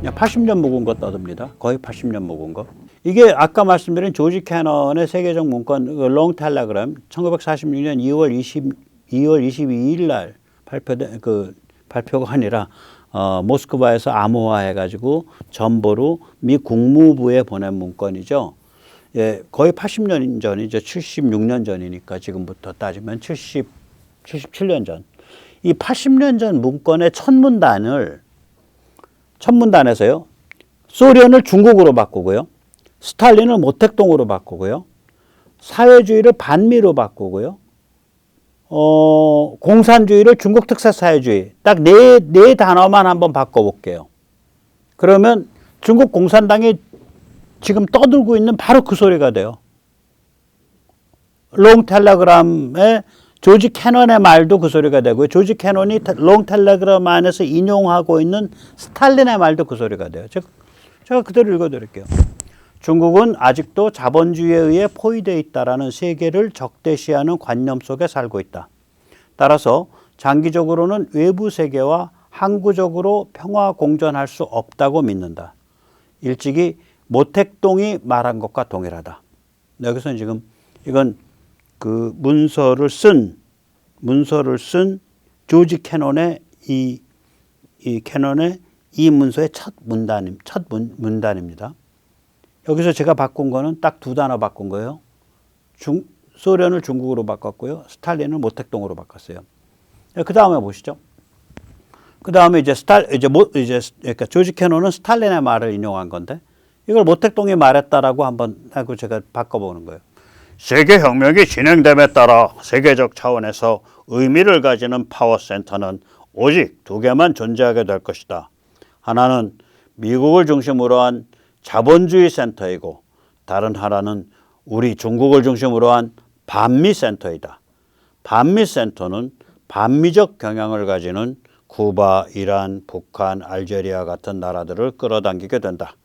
그냥 80년 묵은 거 떠듭니다. 거의 80년 묵은 거. 이게 아까 말씀드린 조지 캐넌의 세계적 문건 롱 텔레그램 1946년 2월 22일 날 발표된 발표가 아니라 모스크바에서 암호화해 가지고 전보로 미 국무부에 보낸 문건이죠. 예, 거의 80년 전이죠. 76년 전이니까 지금부터 따지면 77년 전. 이 80년 전 문건의 첫문단에서요. 소련을 중국으로 바꾸고요. 스탈린을 모택동으로 바꾸고요. 사회주의를 반미로 바꾸고요. 공산주의를 중국 특색 사회주의. 딱 네 단어만 한번 바꿔볼게요. 그러면 중국 공산당이 지금 떠들고 있는 바로 그 소리가 돼요. 롱 텔레그램의 조지 캐넌의 말도 그 소리가 되고요. 조지 캐넌이 롱 텔레그램 안에서 인용하고 있는 스탈린의 말도 그 소리가 돼요. 제가 그대로 읽어드릴게요. 중국은 아직도 자본주의에 의해 포위되어 있다라는 세계를 적대시하는 관념 속에 살고 있다. 따라서 장기적으로는 외부 세계와 항구적으로 평화 공존할 수 없다고 믿는다. 일찍이 모택동이 말한 것과 동일하다. 여기서 지금 이건 그 문서를 쓴 조지 캐논의 이 캐논의 이 문서의 첫 문단입니다. 여기서 제가 바꾼 거는 딱 두 단어 바꾼 거예요. 소련을 중국으로 바꿨고요. 스탈린을 모택동으로 바꿨어요. 그 다음에 보시죠. 그 다음에 그러니까 조지 캐논은 스탈린의 말을 인용한 건데 이걸 모택동이 말했다라고 한번 하고 제가 바꿔보는 거예요. 세계혁명이 진행됨에 따라 세계적 차원에서 의미를 가지는 파워센터는 오직 두 개만 존재하게 될 것이다. 하나는 미국을 중심으로 한 자본주의 센터이고 다른 하나는 우리 중국을 중심으로 한 반미 센터이다. 반미 센터는 반미적 경향을 가지는 쿠바, 이란, 북한, 알제리아 같은 나라들을 끌어당기게 된다.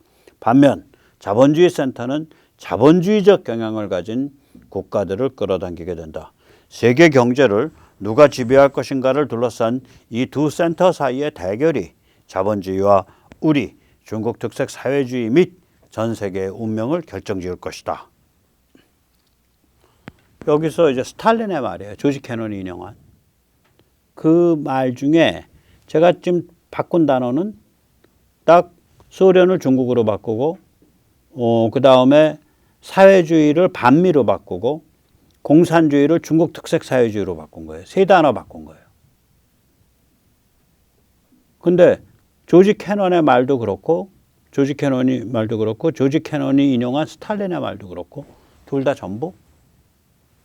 반면 자본주의 센터는 자본주의적 경향을 가진 국가들을 끌어당기게 된다. 세계 경제를 누가 지배할 것인가를 둘러싼 이 두 센터 사이의 대결이 자본주의와 우리 중국 특색 사회주의 및 전 세계의 운명을 결정지을 것이다. 여기서 이제 스탈린의 말이에요. 조지 캐논이 인용한. 그 말 중에 제가 지금 바꾼 단어는 딱 소련을 중국으로 바꾸고 그 다음에 사회주의를 반미로 바꾸고 공산주의를 중국 특색 사회주의로 바꾼 거예요. 세 단어 바꾼 거예요. 근데 조지 캐논의 말도 그렇고 조지 캐논이 인용한 스탈린의 말도 그렇고 둘 다 전부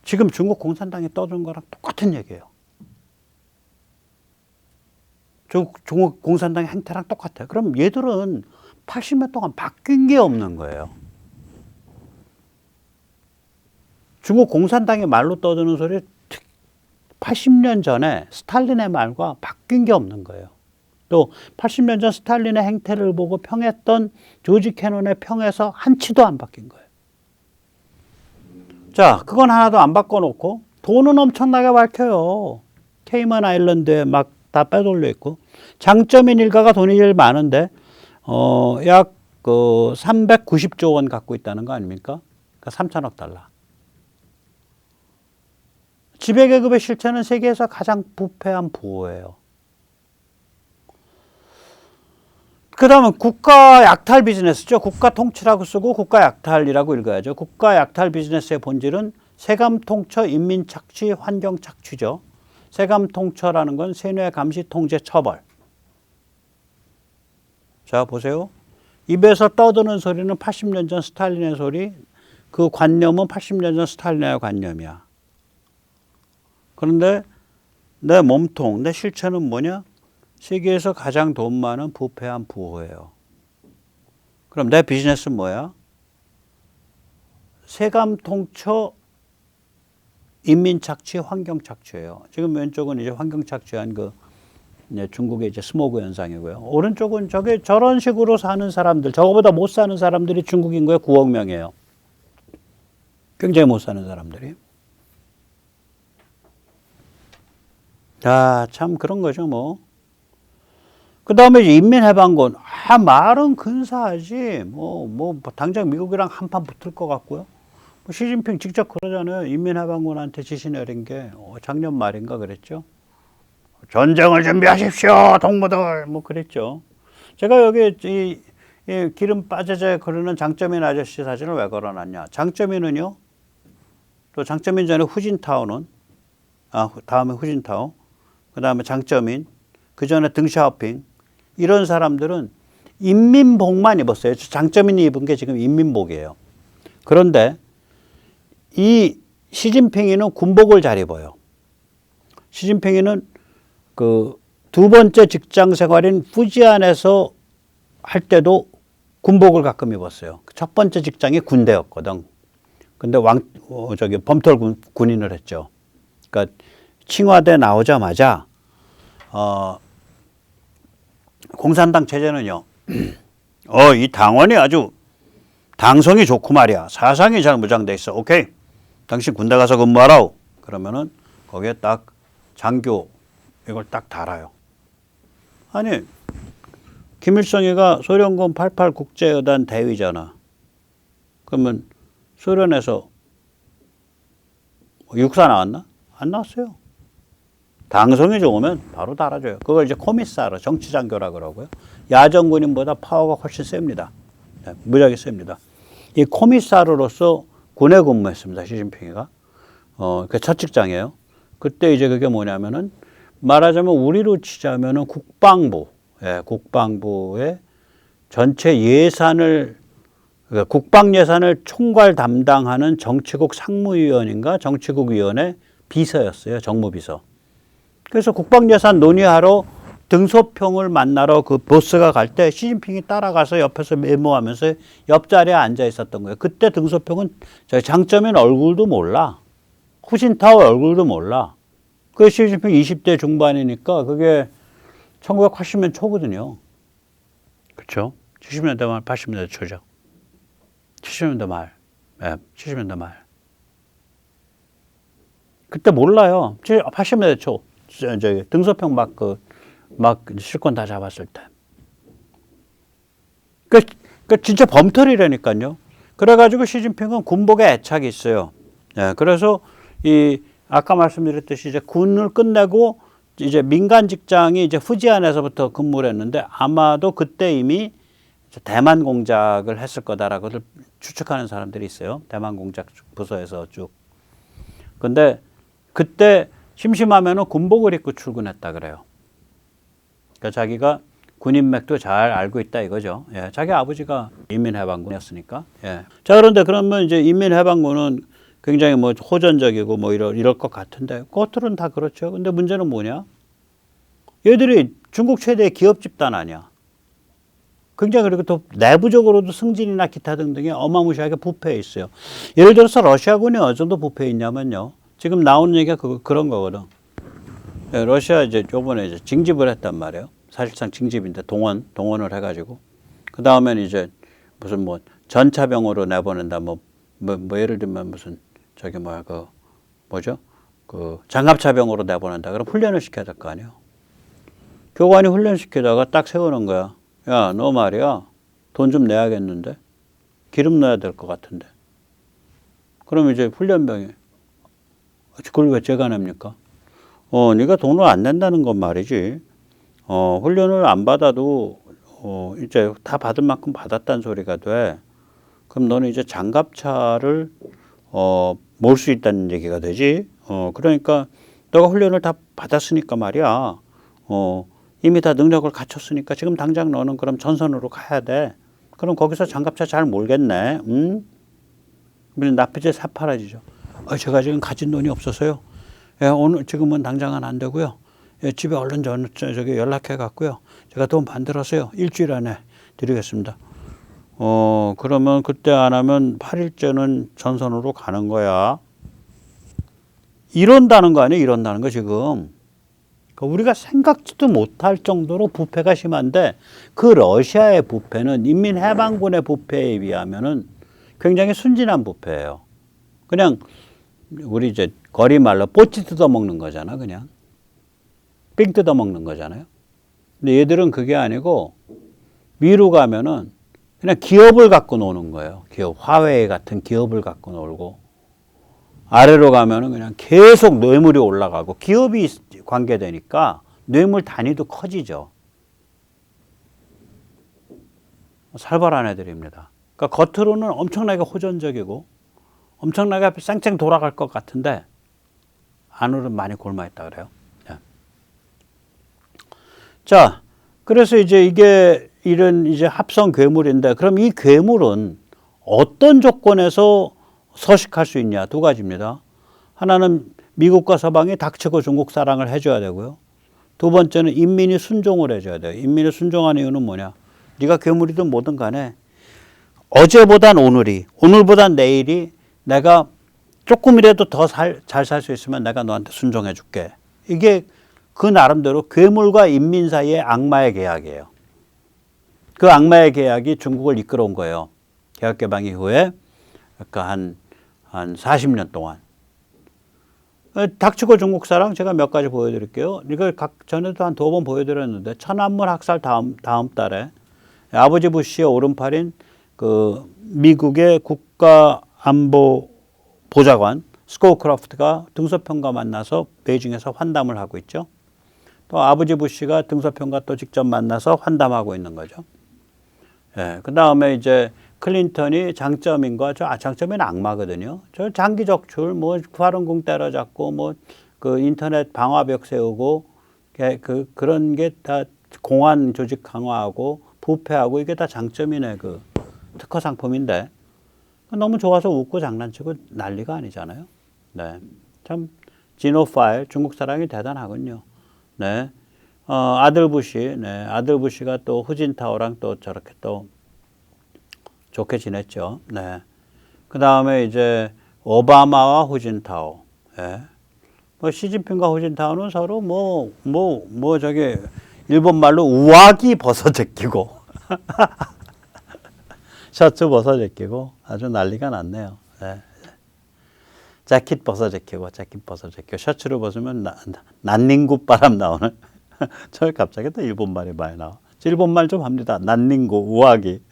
지금 중국 공산당이 떠드는 거랑 똑같은 얘기예요. 중국 공산당의 행태랑 똑같아요. 그럼 얘들은 80년 동안 바뀐 게 없는 거예요. 중국 공산당의 말로 떠드는 소리 80년 전에 스탈린의 말과 바뀐 게 없는 거예요. 또 80년 전 스탈린의 행태를 보고 평했던 조지 캐논의 평에서 한치도 안 바뀐 거예요. 자, 그건 하나도 안 바꿔놓고 돈은 엄청나게 밝혀요. 케이먼 아일랜드에 막 다 빼돌려 있고 장점인 일가가 돈이 제일 많은데 약 390조 원 갖고 있다는 거 아닙니까? 그러니까 3천억 달러. 지배계급의 실체는 세계에서 가장 부패한 부호예요. 그 다음은 국가 약탈 비즈니스죠. 국가 통치라고 쓰고 국가 약탈이라고 읽어야죠. 국가 약탈 비즈니스의 본질은 세감 통처, 인민 착취, 환경 착취죠. 세감 통처라는 건 세뇌, 감시, 통제, 처벌. 자, 보세요. 입에서 떠드는 소리는 80년 전 스탈린의 소리, 그 관념은 80년 전 스탈린의 관념이야. 그런데 내 몸통, 내 실체는 뭐냐? 세계에서 가장 돈 많은 부패한 부호예요. 그럼 내 비즈니스는 뭐야? 세감 통처, 인민 착취, 환경 착취예요. 지금 왼쪽은 이제 환경 착취한 중국의 이제 스모그 현상이고요. 오른쪽은 저런 식으로 사는 사람들, 저거보다 못 사는 사람들이 중국 인구의 9억 명이에요. 굉장히 못 사는 사람들이. 자, 참 그런 거죠, 뭐. 그 다음에 이제 인민해방군. 말은 근사하지. 당장 미국이랑 한판 붙을 것 같고요. 시진핑 직접 그러잖아요. 인민해방군한테 지시 내린 게 작년 말인가 그랬죠. 전쟁을 준비하십시오, 동무들. 그랬죠. 제가 여기 이 기름 빠져져 그러는 장쩌민 아저씨 사진을 왜 걸어놨냐. 장쩌민은요, 또 장쩌민 전에 후진타오는, 다음에 후진타오, 그 다음에 장쩌민, 그 전에 덩샤오핑, 이런 사람들은 인민복만 입었어요. 장쩌민이 입은 게 지금 인민복이에요. 그런데 이 시진핑이는 군복을 잘 입어요. 시진핑이는 그 두 번째 직장 생활인 후지안에서 할 때도 군복을 가끔 입었어요. 첫 번째 직장이 군대였거든. 근데 범털 군인을 했죠. 그러니까 칭화대 나오자마자 공산당 체제는요. 이 당원이 아주 당성이 좋고 말이야. 사상이 잘 무장돼 있어. 오케이. 당신 군대 가서 근무하라. 그러면은 거기에 딱 장교 이걸 딱 달아요. 아니 김일성이가 소련군 88 국제여단 대위잖아. 그러면 소련에서 육사 나왔나? 안 나왔어요. 당성이 좋으면 바로 달아줘요. 그걸 이제 코미사르, 정치장교라 그러고요. 야전군인보다 파워가 훨씬 셉니다. 네, 무지하게 셉니다. 이 코미사르로서 군에 근무했습니다. 시진핑이가. 그 첫 직장이에요. 그때 이제 그게 뭐냐면은 말하자면 우리로 치자면은 국방부, 국방부의 전체 예산을, 그러니까 국방 예산을 총괄 담당하는 정치국 상무위원인가 정치국위원회 비서였어요. 정무비서. 그래서 국방 예산 논의하러 등소평을 만나러 그 보스가 갈 때 시진핑이 따라가서 옆에서 메모하면서 옆자리에 앉아 있었던 거예요. 그때 등소평은 장쩌민 얼굴도 몰라. 후진타오 얼굴도 몰라. 그 시진핑 20대 중반이니까 그게 1980년 초거든요. 그렇죠? 70년대 말, 80년대 초죠. 70년대 말. 네, 70년대 말. 그때 몰라요. 80년대 초. 등소평 막 실권 다 잡았을 때. 그 진짜 범털이라니까요. 그래가지고 시진핑은 군복에 애착이 있어요. 네, 그래서 아까 말씀드렸듯이 이제 군을 끝내고 이제 민간 직장이 이제 후지안에서부터 근무를 했는데 아마도 그때 이미 대만 공작을 했을 거다라고 추측하는 사람들이 있어요. 대만 공작 부서에서 쭉. 근데 그때 심심하면은 군복을 입고 출근했다 그래요. 그러니까 자기가 군인맥도 잘 알고 있다 이거죠. 예, 자기 아버지가 인민해방군이었으니까. 예. 자, 그러면 이제 인민해방군은 굉장히 호전적이고 이럴 것 같은데 그것들은 다 그렇죠. 근데 문제는 뭐냐? 얘들이 중국 최대의 기업 집단 아니야. 굉장히 그리고 또 내부적으로도 승진이나 기타 등등에 어마무시하게 부패해 있어요. 예를 들어서 러시아군이 어느 정도 부패해 있냐면요. 지금 나오는 얘기가 그런 거거든. 예, 러시아 이제 요번에 이제 징집을 했단 말이에요. 사실상 징집인데 동원을 해가지고 그 다음엔 이제 무슨 전차병으로 내보낸다 예를 들면 무슨 장갑차병으로 내보낸다. 그럼 훈련을 시켜야 될 거 아니에요. 교관이 훈련시키다가 딱 세우는 거야. 야, 너 말이야. 돈 좀 내야겠는데? 기름 넣어야 될 것 같은데. 그럼 이제 훈련병이 그걸 왜 제가 냅니까? 네가 돈을 안 낸다는 건 말이지. 훈련을 안 받아도 이제 다 받은 만큼 받았다는 소리가 돼. 그럼 너는 이제 장갑차를 몰 수 있다는 얘기가 되지. 그러니까 너가 훈련을 다 받았으니까 말이야. 이미 다 능력을 갖췄으니까 지금 당장 너는 그럼 전선으로 가야 돼. 그럼 거기서 장갑차 잘 몰겠네. 납부제 사파라지죠. 제가 지금 가진 돈이 없어서요. 예, 오늘 지금은 당장은 안 되고요. 예, 집에 얼른 저기 연락해 갖고요. 제가 돈 만들어서요. 일주일 안에 드리겠습니다. 그러면 그때 안 하면 8일째는 전선으로 가는 거야. 이런다는 거 아니에요? 이런다는 거 지금. 우리가 생각지도 못할 정도로 부패가 심한데 그 러시아의 부패는 인민해방군의 부패에 비하면은 굉장히 순진한 부패예요. 그냥 우리 이제 거리 말로 뽀찌 뜯어 먹는 거잖아, 그냥. 삥 뜯어 먹는 거잖아요. 근데 얘들은 그게 아니고 위로 가면은 그냥 기업을 갖고 노는 거예요. 기업, 화웨이 같은 기업을 갖고 놀고 아래로 가면은 그냥 계속 뇌물이 올라가고 기업이 관계되니까 뇌물 단위도 커지죠. 살벌한 애들입니다. 그러니까 겉으로는 엄청나게 호전적이고 엄청나게 쌩쌩 돌아갈 것 같은데 안으로는 많이 골마있다 그래요. 네. 자, 그래서 이제 이게 이런 이제 합성 괴물인데 그럼 이 괴물은 어떤 조건에서 서식할 수 있냐? 두 가지입니다. 하나는 미국과 서방이 닥치고 중국 사랑을 해줘야 되고요. 두 번째는 인민이 순종을 해줘야 돼요. 인민이 순종하는 이유는 뭐냐? 네가 괴물이든 뭐든 간에 어제보단 오늘이, 오늘보단 내일이 내가 조금이라도 더 잘 살 수 있으면 내가 너한테 순종해 줄게. 이게 그 나름대로 괴물과 인민 사이의 악마의 계약이에요. 그 악마의 계약이 중국을 이끌어온 거예요. 개혁개방 이후에 그러니까 한 40년 동안. 닥치고 중국 사랑 제가 몇 가지 보여드릴게요. 이걸 전에도 한 2번 보여드렸는데 천안문 학살 다음 달에 아버지 부시의 오른팔인 그 미국의 국가안보 보좌관 스코우크로프트가 등소평과 만나서 베이징에서 환담을 하고 있죠. 또 아버지 부시가 등소평과 또 직접 만나서 환담하고 있는 거죠. 예, 그 다음에 이제 클린턴이 장점인과 장점은 악마거든요. 저 장기 적출, 뭐 구하론궁 때려잡고, 뭐 그 인터넷 방화벽 세우고, 그런 게 다 공안 조직 강화하고 부패하고 이게 다 장점이네 그 특허 상품인데 너무 좋아서 웃고 장난치고 난리가 아니잖아요. 네, 참 지노파일 중국 사랑이 대단하군요. 네, 아들 부시, 네, 아들 부시가 또 후진타오랑 또 저렇게 또 좋게 지냈죠. 네. 그 다음에 이제 오바마와 후진타오. 예. 뭐 시진핑과 후진타오는 서로 저기 일본 말로 우아기 벗어 제끼고 셔츠 벗어 제끼고 아주 난리가 났네요. 예. 재킷 벗어 제끼고 셔츠를 벗으면 난닝구 바람 나오는. 저 갑자기 또 일본 말이 많이 나와. 일본 말 좀 합니다. 난닝구 우아기.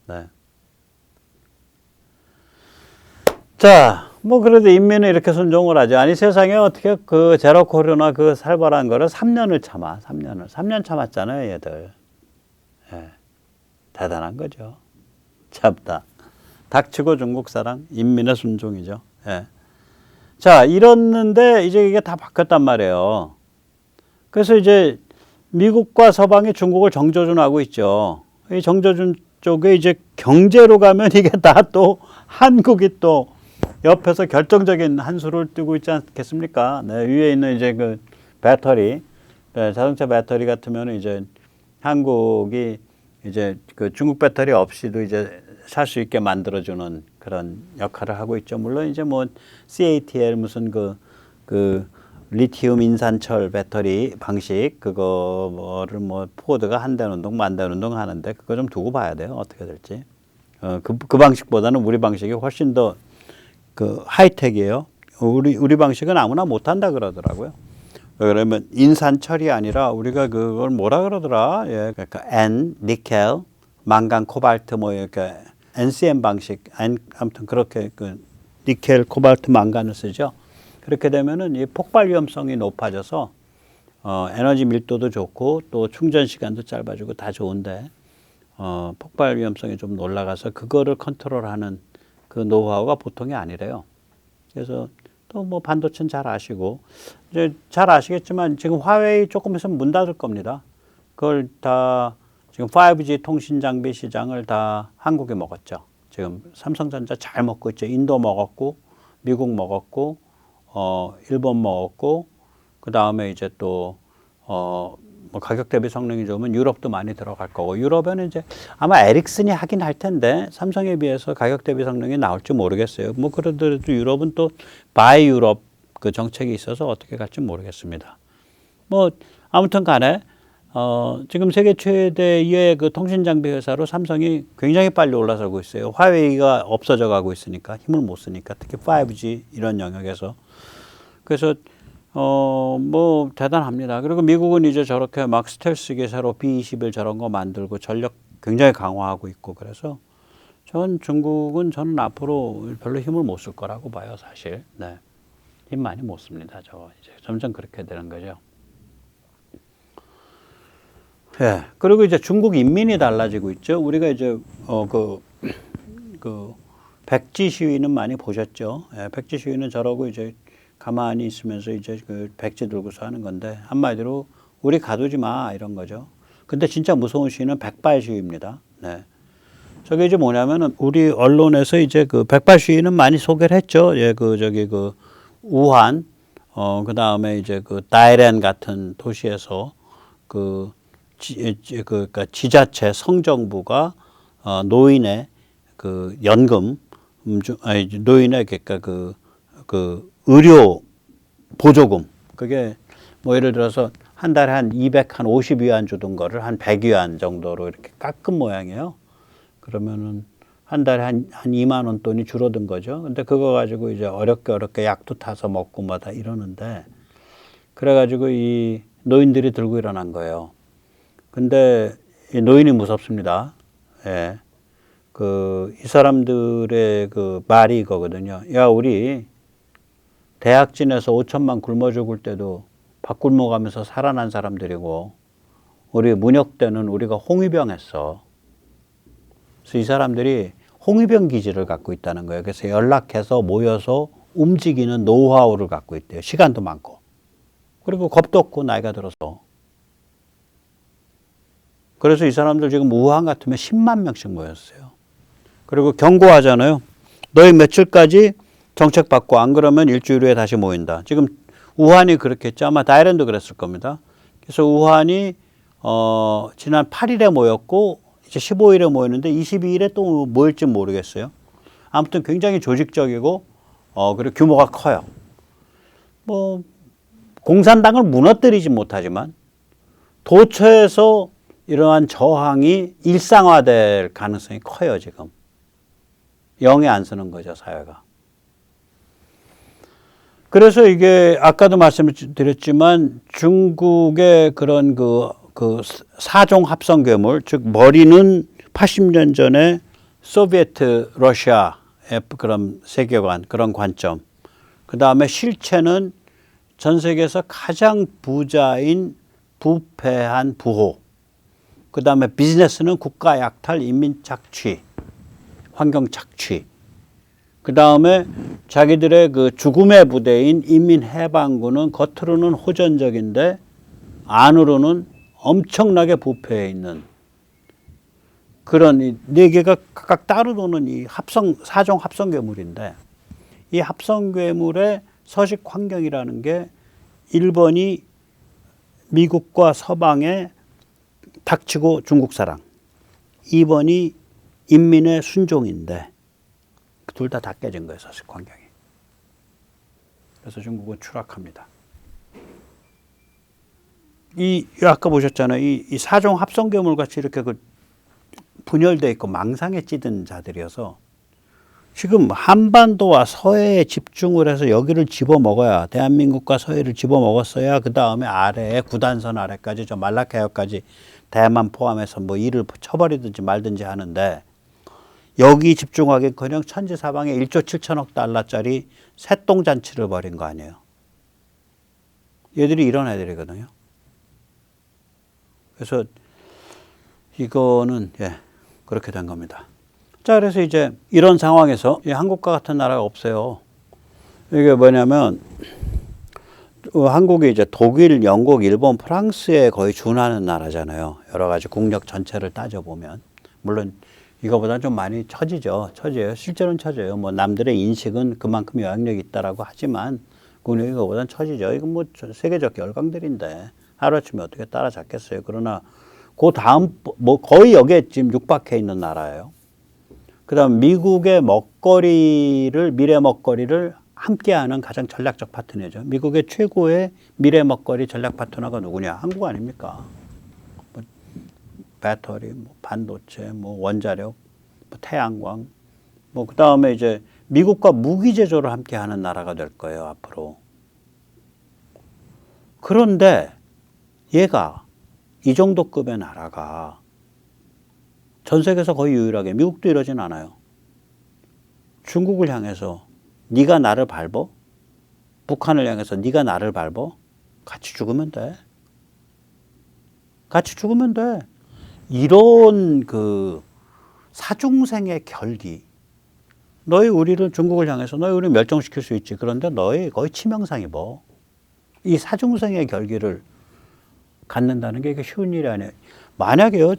네. 자, 뭐 그래도 인민은 이렇게 순종을 하죠. 아니 세상에 어떻게 그 제로 코로나 그 살벌한 거를 3년을 참아. 3년 참았잖아요, 얘들. 예. 대단한 거죠. 참다. 닥치고 중국 사랑, 인민의 순종이죠. 예. 자, 이랬는데 이제 이게 다 바뀌었단 말이에요. 그래서 이제 미국과 서방이 중국을 정조준하고 있죠. 이 정조준 쪽에 이제 경제로 가면 이게 다 또 한국이 또 옆에서 결정적인 한 수를 뜨고 있지 않겠습니까? 네, 위에 있는 이제 그 배터리, 네, 자동차 배터리 같으면 이제 한국이 이제 그 중국 배터리 없이도 이제 살 수 있게 만들어주는 그런 역할을 하고 있죠. 물론 이제 뭐 CATL 무슨 그 리튬 인산철 배터리 방식 그거를 뭐 포드가 한대는 동 만드는 동 하는데 그거 좀 두고 봐야 돼요. 어떻게 될지. 그 방식보다는 우리 방식이 훨씬 더 그 하이텍이에요. 우리 방식은 아무나 못 한다 그러더라고요. 그러면 인산철이 아니라 우리가 그걸 뭐라 그러더라? 예, 그러니까 N, 니켈, 망간, 코발트 뭐 이렇게 NCM 방식 아무튼 그렇게 그 니켈, 코발트, 망간을 쓰죠. 그렇게 되면은 이 폭발 위험성이 높아져서 에너지 밀도도 좋고 또 충전 시간도 짧아지고 다 좋은데 폭발 위험성이 좀 올라가서 그거를 컨트롤하는 그 노하우가 보통이 아니래요. 그래서 또 뭐 반도체는 잘 아시고 이제 잘 아시겠지만 지금 화웨이 조금 있으면 문 닫을 겁니다. 그걸 다 지금 5G 통신 장비 시장을 다 한국이 먹었죠. 지금 삼성전자 잘 먹고 있죠. 인도 먹었고 미국 먹었고 일본 먹었고 그 다음에 이제 또 뭐 가격 대비 성능이 좋으면 유럽도 많이 들어갈 거고 유럽에는 이제 아마 에릭슨이 하긴 할 텐데 삼성에 비해서 가격 대비 성능이 나올지 모르겠어요. 뭐 그러더라도 유럽은 또 바이 유럽 그 정책이 있어서 어떻게 갈지 모르겠습니다. 뭐 아무튼 간에 지금 세계 최대의 그 통신 장비 회사로 삼성이 굉장히 빨리 올라서고 있어요. 화웨이가 없어져 가고 있으니까 힘을 못 쓰니까 특히 5G 이런 영역에서 그래서 뭐 대단합니다. 그리고 미국은 이제 저렇게 막 스텔스 기사로 B-21 저런 거 만들고 전력 굉장히 강화하고 있고 그래서 저는 앞으로 별로 힘을 못 쓸 거라고 봐요, 사실. 네. 힘 많이 못 씁니다. 이제 점점 그렇게 되는 거죠. 예. 그리고 이제 중국 인민이 달라지고 있죠. 우리가 이제 백지 시위는 많이 보셨죠. 예, 백지 시위는 저러고 이제 가만히 있으면서 이제 그 백지 들고서 하는 건데 한마디로 우리 가두지 마 이런 거죠. 근데 진짜 무서운 시위는 백발 시위입니다. 네. 저게 이제 뭐냐면은 우리 언론에서 이제 그 백발 시위는 많이 소개를 했죠. 예, 우한, 그 다음에 이제 그 다이렌 같은 도시에서 그러니까 지자체 성정부가 노인의 그 연금, 노인의 그러니까 그 의료 보조금, 그게 뭐 예를 들어서 한 달에 한 50위안 주던 거를 한 100위안 정도로 이렇게 깎은 모양이에요. 그러면은 한 달에 한 2만 원 돈이 줄어든 거죠. 근데 그거 가지고 이제 어렵게 약도 타서 먹고 뭐 다 이러는데 그래가지고 이 노인들이 들고 일어난 거예요. 근데 이 노인이 무섭습니다. 예. 이 사람들의 그 말이 이거거든요. 야, 우리 대학진에서 5천만 굶어 죽을 때도 밥 굶어가면서 살아난 사람들이고, 우리 문혁 때는 우리가 홍위병 했어. 그래서 이 사람들이 홍위병 기질을 갖고 있다는 거예요. 그래서 연락해서 모여서 움직이는 노하우를 갖고 있대요. 시간도 많고. 그리고 겁도 없고 나이가 들어서. 그래서 이 사람들 지금 우한 같으면 10만 명씩 모였어요. 그리고 경고하잖아요. 너희 며칠까지 정책 받고 안 그러면 일주일 후에 다시 모인다. 지금 우한이 그렇게 했죠. 아마 다이랜도 그랬을 겁니다. 그래서 우한이 지난 8일에 모였고 이제 15일에 모였는데 22일에 또 모일지 모르겠어요. 아무튼 굉장히 조직적이고 그리고 규모가 커요. 뭐 공산당을 무너뜨리지 못하지만 도처에서 이러한 저항이 일상화될 가능성이 커요, 지금. 영에 안 쓰는 거죠, 사회가. 그래서 이게 아까도 말씀드렸지만 중국의 그런 그 사종 합성 괴물, 즉 머리는 80년 전에 소비에트 러시아의 그런 세계관, 그런 관점. 그 다음에 실체는 전 세계에서 가장 부자인 부패한 부호. 그 다음에 비즈니스는 국가 약탈, 인민 착취, 환경 착취. 그 다음에 자기들의 그 죽음의 부대인 인민해방군은 겉으로는 호전적인데 안으로는 엄청나게 부패해 있는 그런 이 네 개가 각각 따로 노는 이 사종 합성 괴물인데 이 합성 괴물의 서식 환경이라는 게 1번이 미국과 서방의 닥치고 중국 사랑, 2번이 인민의 순종인데 둘 다 깨진 거예요, 서식 환경이. 그래서 중국은 추락합니다. 아까 보셨잖아요. 이 사종 합성 괴물 같이 이렇게 분열되어 있고 망상에 찌든 자들이어서 지금 한반도와 서해에 집중을 해서 여기를 집어먹어야, 대한민국과 서해를 집어먹었어야 그 다음에 아래에 구단선 아래까지 저 말라카야까지 대만 포함해서 뭐 일을 쳐버리든지 말든지 하는데 여기 집중하기커녕 천지사방에 1조 7천억 달러짜리 새똥잔치를 벌인 거 아니에요. 얘들이 이런 애들이거든요. 그래서 이거는 그렇게 된 겁니다. 자, 그래서 이제 이런 상황에서 한국과 같은 나라가 없어요. 이게 뭐냐면 한국이 이제 독일, 영국, 일본, 프랑스에 거의 준하는 나라잖아요. 여러 가지 국력 전체를 따져보면. 물론 이거보다 좀 많이 처지죠. 처져요. 실제로는 처져요. 뭐 남들의 인식은 그만큼 영향력이 있다라고 하지만 국력이 이거보다는 처지죠. 이건 뭐 세계적 열강들인데 하루아침에 어떻게 따라잡겠어요. 그러나 그 다음 뭐 거의 여기에 지금 육박해 있는 나라예요. 그 다음 미국의 미래 먹거리를 함께하는 가장 전략적 파트너죠. 미국의 최고의 미래 먹거리 전략 파트너가 누구냐? 한국 아닙니까? 뭐 배터리, 뭐 반도체, 뭐 원자력, 뭐 태양광, 뭐 그 다음에 이제 미국과 무기 제조를 함께하는 나라가 될 거예요, 앞으로. 그런데 얘가 이 정도 급의 나라가 전 세계에서 거의 유일하게, 미국도 이러진 않아요. 중국을 향해서 네가 나를 밟어? 북한을 향해서 네가 나를 밟어? 같이 죽으면 돼. 같이 죽으면 돼. 이런 그 사중생의 결기. 너희 우리를 중국을 향해서 너희 우리 멸종시킬 수 있지. 그런데 너희 거의 치명상 입어. 이 사중생의 결기를 갖는다는 게 이게 쉬운 일이 아니에요. 만약에요,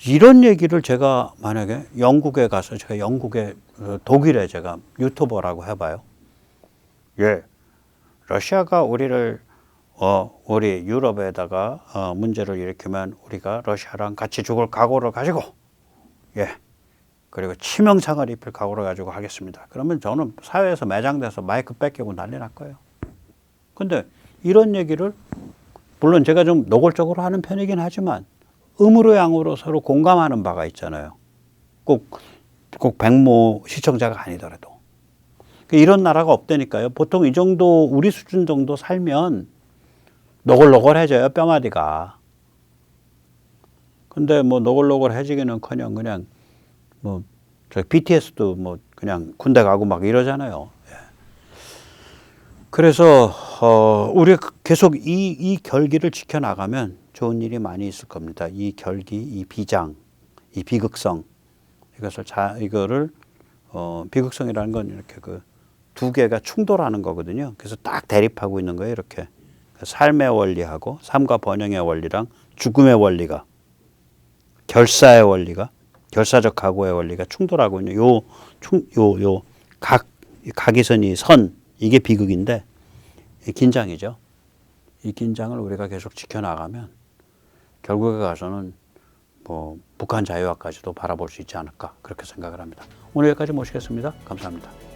이런 얘기를 제가 만약에 영국에 가서 제가 영국에 독일에 제가 유튜버라고 해봐요. 예, 러시아가 우리를 우리 유럽에다가 문제를 일으키면 우리가 러시아랑 같이 죽을 각오를 가지고 예, 그리고 치명상을 입힐 각오를 가지고 하겠습니다. 그러면 저는 사회에서 매장돼서 마이크 뺏기고 난리 날 거예요. 근데 이런 얘기를 물론 제가 좀 노골적으로 하는 편이긴 하지만 음으로 양으로 서로 공감하는 바가 있잖아요. 꼭 백모 시청자가 아니더라도. 이런 나라가 없다니까요. 보통 이 정도 우리 수준 정도 살면 노골노골해져요, 뼈마디가. 근데 뭐 노골노골해지기는커녕 그냥 뭐 저 BTS도 뭐 그냥 군대 가고 막 이러잖아요. 예. 그래서 우리가 계속 이 결기를 지켜나가면 좋은 일이 많이 있을 겁니다. 이 결기, 이 비장, 이 비극성, 이거를 비극성이라는 건 이렇게 그 두 개가 충돌하는 거거든요. 그래서 딱 대립하고 있는 거예요, 이렇게. 삶의 원리하고 삶과 번영의 원리랑 죽음의 원리가, 결사의 원리가, 결사적 각오의 원리가 충돌하고 있는 요 각이선이 선, 이게 비극인데 긴장이죠. 이 긴장을 우리가 계속 지켜나가면 결국에 가서는 뭐 북한 자유화까지도 바라볼 수 있지 않을까 그렇게 생각을 합니다. 오늘 여기까지 모시겠습니다. 감사합니다.